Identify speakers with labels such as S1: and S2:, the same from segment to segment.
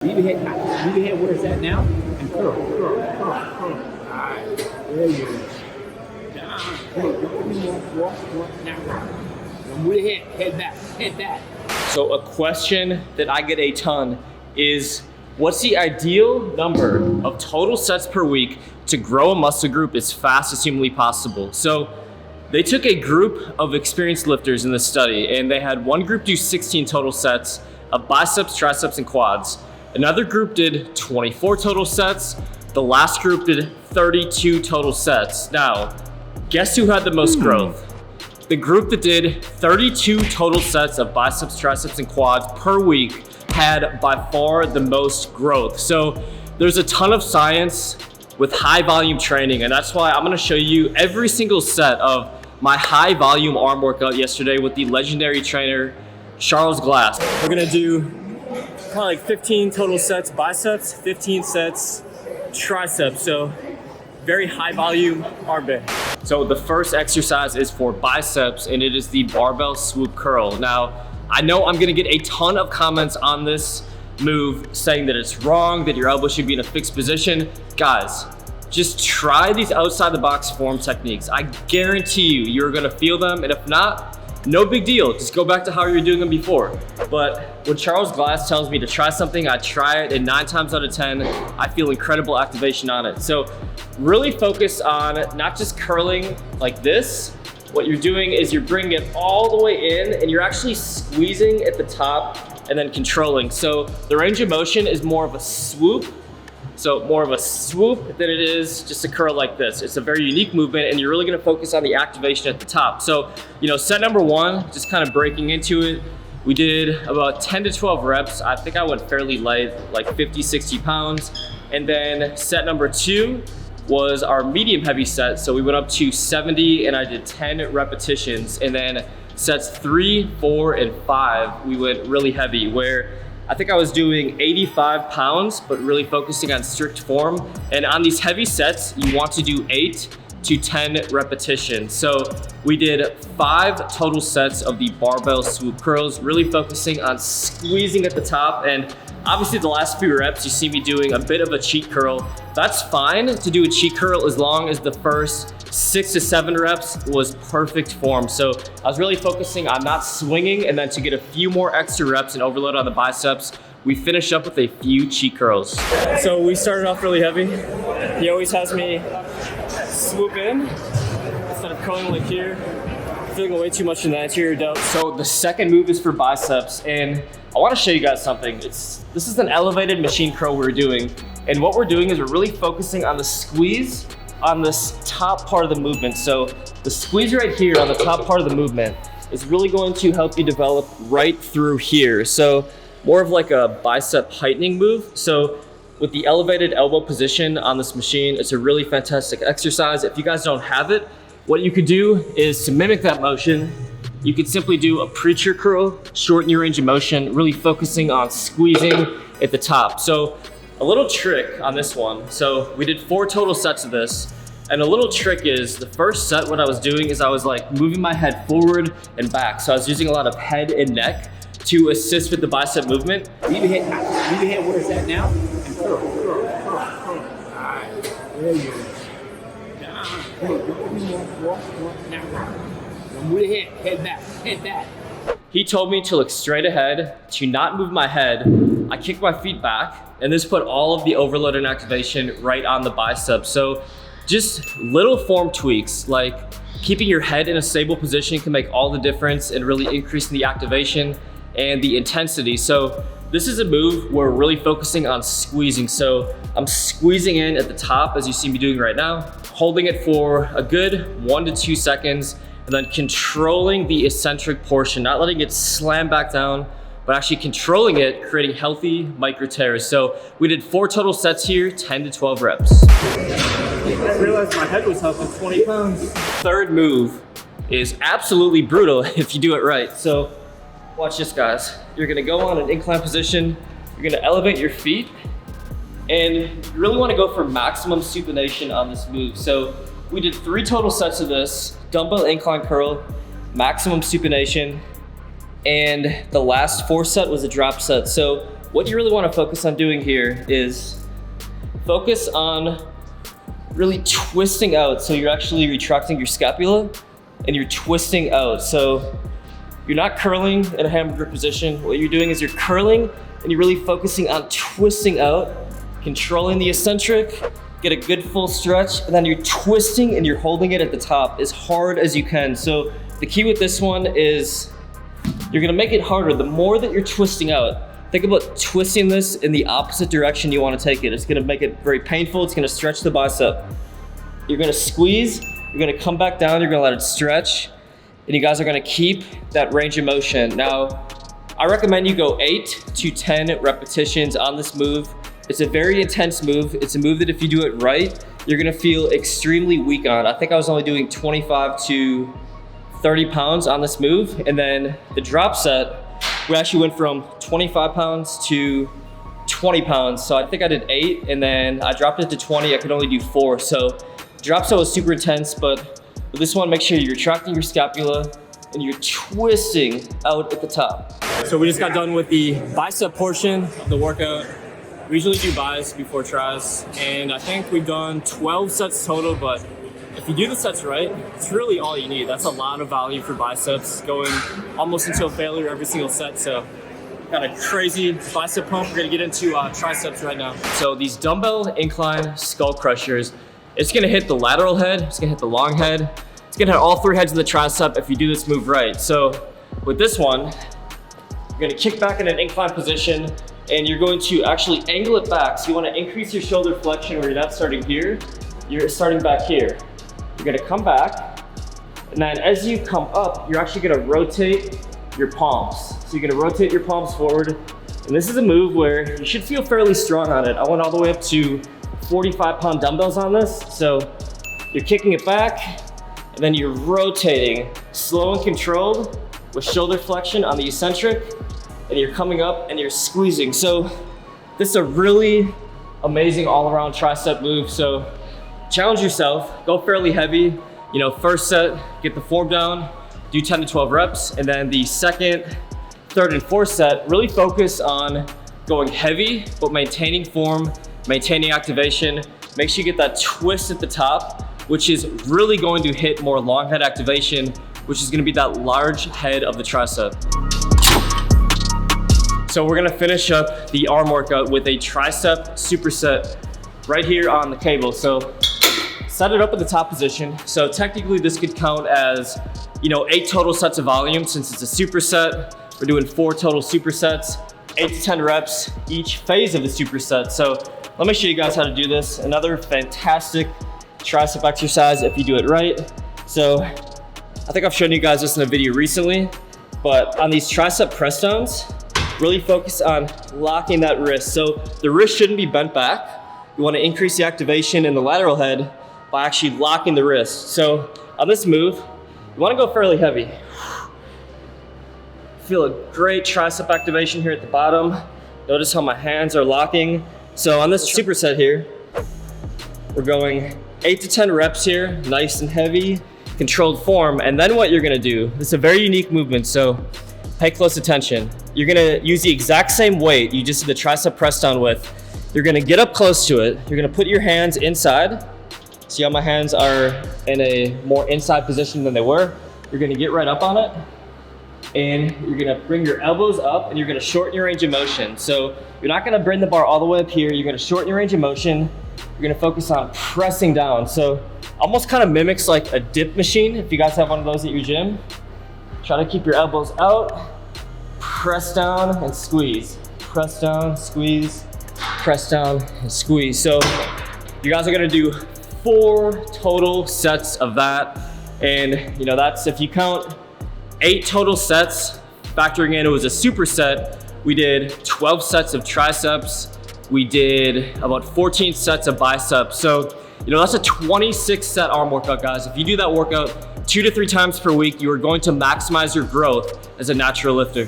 S1: Leave your head where it's at now, and curl. All right, there you go. Down. Walk. Now move your head back.
S2: So a question that I get a ton is, what's the ideal number of total sets per week to grow a muscle group as fast as humanly possible? So they took a group of experienced lifters in this study, and they had one group do 16 total sets of biceps, triceps, and quads. Another group did 24 total sets. The last group did 32 total sets. Now, guess who had the most growth? The group that did 32 total sets of biceps, triceps, and quads per week had by far the most growth. So there's a ton of science with high volume training, and that's why I'm gonna show you every single set of my high volume arm workout yesterday with the legendary trainer, Charles Glass. We're gonna do kind of like 15 total sets biceps, 15 sets triceps, so very high volume arm day. So the first exercise is for biceps, and it is the barbell swoop curl. Now, I know I'm gonna get a ton of comments on this move saying that it's wrong, that your elbow should be in a fixed position. Guys, just try these outside the box form techniques. I guarantee you're gonna feel them, and if not, no big deal. Just go back to how you were doing them before. But when Charles Glass tells me to try something, I try it, and 9 times out of 10, I feel incredible activation on it. So really focus on not just curling like this. What you're doing is you're bringing it all the way in, and you're actually squeezing at the top and then controlling. So the range of motion is more of a swoop. So more of a swoop than it is just a curl like this. It's a very unique movement, and you're really gonna focus on the activation at the top. So, set number 1, just kind of breaking into it. We did about 10 to 12 reps. I think I went fairly light, like 50, 60 pounds. And then set number 2 was our medium heavy set. So we went up to 70, and I did 10 repetitions. And then sets 3, 4, and 5, we went really heavy, where I think I was doing 85 pounds, but really focusing on strict form. And on these heavy sets, you want to do 8 to 10 repetitions. So we did 5 total sets of the barbell swoop curls, really focusing on squeezing at the top. And obviously the last few reps, you see me doing a bit of a cheat curl. That's fine to do a cheat curl as long as the first 6 to 7 reps was perfect form. So I was really focusing on not swinging, and then to get a few more extra reps and overload on the biceps, we finished up with a few cheat curls. So we started off really heavy. He always has me swoop in instead of curling like here. Feeling way too much in the anterior delt. So the second move is for biceps, and I want to show you guys something. This is an elevated machine curl we're doing, and what we're doing is we're really focusing on the squeeze on this top part of the movement. So the squeeze right here on the top part of the movement is really going to help you develop right through here. So more of like a bicep heightening move. So with the elevated elbow position on this machine, it's a really fantastic exercise. If you guys don't have it, what you could do is to mimic that motion, you could simply do a preacher curl, shorten your range of motion, really focusing on squeezing at the top. So a little trick on this one. So we did 4 total sets of this. And a little trick is, the first set, what I was doing is I was like moving my head forward and back. So I was using a lot of head and neck to assist with the bicep movement.
S1: Leave your head where it's at now, and curl. All right, there you go. Down. Walk. Now move your head back.
S2: He told me to look straight ahead, to not move my head. I kicked my feet back, and this put all of the overload and activation right on the bicep. So just little form tweaks, like keeping your head in a stable position, can make all the difference in really increasing the activation and the intensity. So this is a move where we're really focusing on squeezing. So I'm squeezing in at the top, as you see me doing right now, holding it for a good 1 to 2 seconds, and then controlling the eccentric portion, not letting it slam back down, but actually controlling it, creating healthy micro tears. So we did 4 total sets here, 10 to 12 reps.
S1: I realized my head was helping 20 pounds.
S2: Third move is absolutely brutal if you do it right. So watch this, guys. You're gonna go on an incline position, you're gonna elevate your feet, and you really wanna go for maximum supination on this move. So we did 3 total sets of this, dumbbell incline curl, maximum supination, and the last 4 set was a drop set. So what you really want to focus on doing here is focus on really twisting out. So you're actually retracting your scapula and you're twisting out. So you're not curling in a hamburger position. What you're doing is you're curling and you're really focusing on twisting out, controlling the eccentric, get a good full stretch, and then you're twisting and you're holding it at the top as hard as you can. So the key with this one is you're gonna make it harder. The more that you're twisting out, think about twisting this in the opposite direction you wanna take it. It's gonna make it very painful. It's gonna stretch the bicep. You're gonna squeeze, you're gonna come back down, you're gonna let it stretch, and you guys are gonna keep that range of motion. Now, I recommend you go 8 to 10 repetitions on this move. It's a very intense move. It's a move that if you do it right, you're gonna feel extremely weak on. I think I was only doing 25 to 30 pounds on this move. And then the drop set, we actually went from 25 pounds to 20 pounds. So I think I did 8 and then I dropped it to 20. I could only do 4. So drop set was super intense, but with this one, make sure you're retracting your scapula and you're twisting out at the top. So we just got done with the bicep portion of the workout. We usually do bis before tries, and I think we've done 12 sets total, but if you do the sets right, it's really all you need. That's a lot of value for biceps, going almost until failure every single set. So got a crazy bicep pump. We're gonna get into triceps right now. So these dumbbell incline skull crushers, it's gonna hit the lateral head, it's gonna hit the long head, it's gonna hit all 3 heads of the tricep if you do this move right. So with this one, you're gonna kick back in an incline position, and you're going to actually angle it back. So you wanna increase your shoulder flexion where you're not starting here, you're starting back here. You're gonna come back, and then as you come up, you're actually gonna rotate your palms. So you're gonna rotate your palms forward, and this is a move where you should feel fairly strong on it. I went all the way up to 45-pound dumbbells on this. So you're kicking it back, and then you're rotating, slow and controlled with shoulder flexion on the eccentric, and you're coming up and you're squeezing. So this is a really amazing all-around tricep move. So challenge yourself, go fairly heavy. You know, first set, get the form down, do 10 to 12 reps, and then the second, third, and fourth set, really focus on going heavy, but maintaining form, maintaining activation. Make sure you get that twist at the top, which is really going to hit more long head activation, which is gonna be that large head of the tricep. So we're gonna finish up the arm workout with a tricep superset right here on the cable. So set it up in the top position. So technically this could count as, 8 total sets of volume since it's a superset. We're doing 4 total supersets, 8 to 10 reps each phase of the superset. So let me show you guys how to do this. Another fantastic tricep exercise if you do it right. So I think I've shown you guys this in a video recently, but on these tricep press downs, really focus on locking that wrist. So the wrist shouldn't be bent back. You wanna increase the activation in the lateral head by actually locking the wrist. So on this move, you wanna go fairly heavy. Feel a great tricep activation here at the bottom. Notice how my hands are locking. So on this superset here, we're going 8 to 10 reps here, nice and heavy, controlled form. And then what you're gonna do, this is a very unique movement, so pay close attention. You're gonna use the exact same weight you just did the tricep press down with. You're gonna get up close to it. You're gonna put your hands inside. See how my hands are in a more inside position than they were? You're gonna get right up on it, and you're gonna bring your elbows up, and you're gonna shorten your range of motion. So you're not gonna bring the bar all the way up here. You're gonna shorten your range of motion. You're gonna focus on pressing down. So almost kind of mimics like a dip machine. If you guys have one of those at your gym, try to keep your elbows out, press down and squeeze. Press down, squeeze, press down and squeeze. So you guys are gonna do 4 total sets of that. And that's, if you count 8 total sets, factoring in it was a superset, we did 12 sets of triceps. We did about 14 sets of biceps. So, that's a 26 set arm workout, guys. If you do that workout 2 to 3 times per week, you are going to maximize your growth as a natural lifter.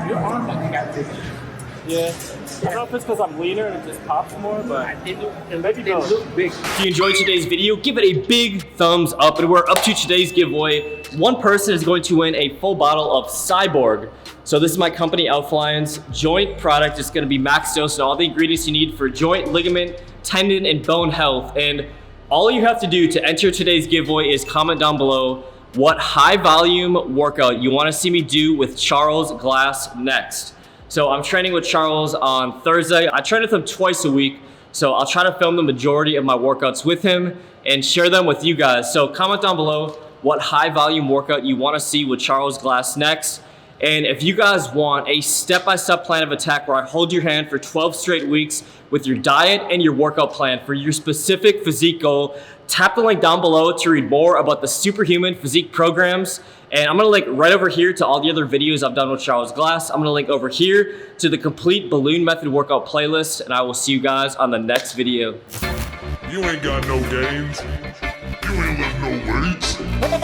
S1: Your arm doesn't got big.
S2: Yeah. I don't know if it's because I'm leaner and it just pops more, but
S1: They
S2: maybe both.
S1: look big.
S2: If you enjoyed today's video, give it a big thumbs up, and we're up to today's giveaway. One person is going to win a full bottle of Cyborg So this is my company, Elf Lions joint product. It's gonna be max dose and all the ingredients you need for joint, ligament, tendon, and bone health. And all you have to do to enter today's giveaway is comment down below what high volume workout you wanna see me do with Charles Glass next. So I'm training with Charles on Thursday. I train with him twice a week. So I'll try to film the majority of my workouts with him and share them with you guys. So comment down below what high volume workout you wanna see with Charles Glass next. And if you guys want a step-by-step plan of attack where I hold your hand for 12 straight weeks with your diet and your workout plan for your specific physique goal, tap the link down below to read more about the Superhuman Physique programs. And I'm gonna link right over here to all the other videos I've done with Charles Glass. I'm gonna link over here to the complete balloon method workout playlist, and I will see you guys on the next video.
S3: You ain't got no games. You ain't lift no weights.